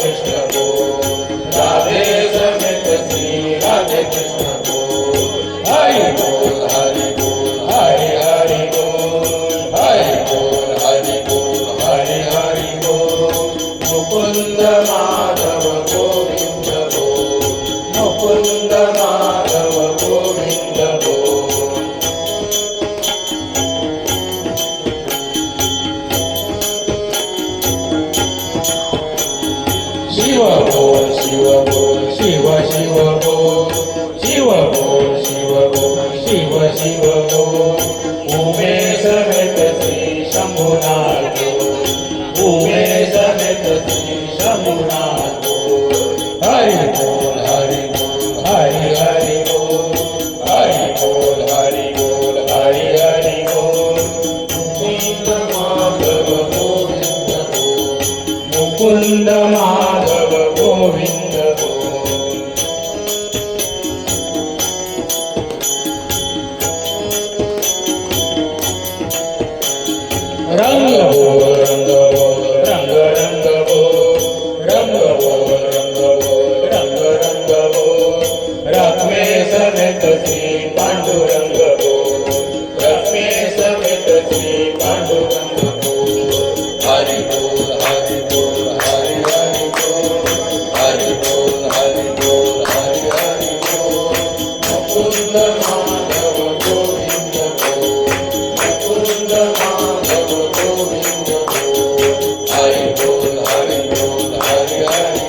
कृष्ण बोल, राधे समेत श्री राधे कृष्ण बोल, हरि बोल हरि बोल हरि हरि बोल, हरि बोल हरि बोल हरि हरि बोल, मुकुंद माधव गोविंद बोल, मुकुंद माधव गोविंद बोल. शिव बोल शिव बोल शिव शिव बोल, शिव बोल शिव बोल शिव शिव बोल, उमेश समेत श्री शंभुनाथ बोल, उमेश समेत श्री शंभुनाथ बोल, हरि बोल हरि बोल हरि हरि बोल, हरि बोल हरि बोल हरि हरि बोल, मुकुंद माधव गोविंद बोल, मुकुंद माधव गोविंद बोल. रंग बोल रंग बोल रंग रंग बोल, रंग बोल रंग बोल रंग रंग बोल, रखमे समेत श्री पांडुरंग बोल, रखमे समेत श्री पांडुरंग बोल, हरि बोल हरि बोल हरि हरि बोल, हरि बोल हरि बोल हरि हरि बोल, मुकुंद माधव गोविंद बोल, मुकुंद माधव गोविंद बोल, हरि बोल हरि बोल हरि हरि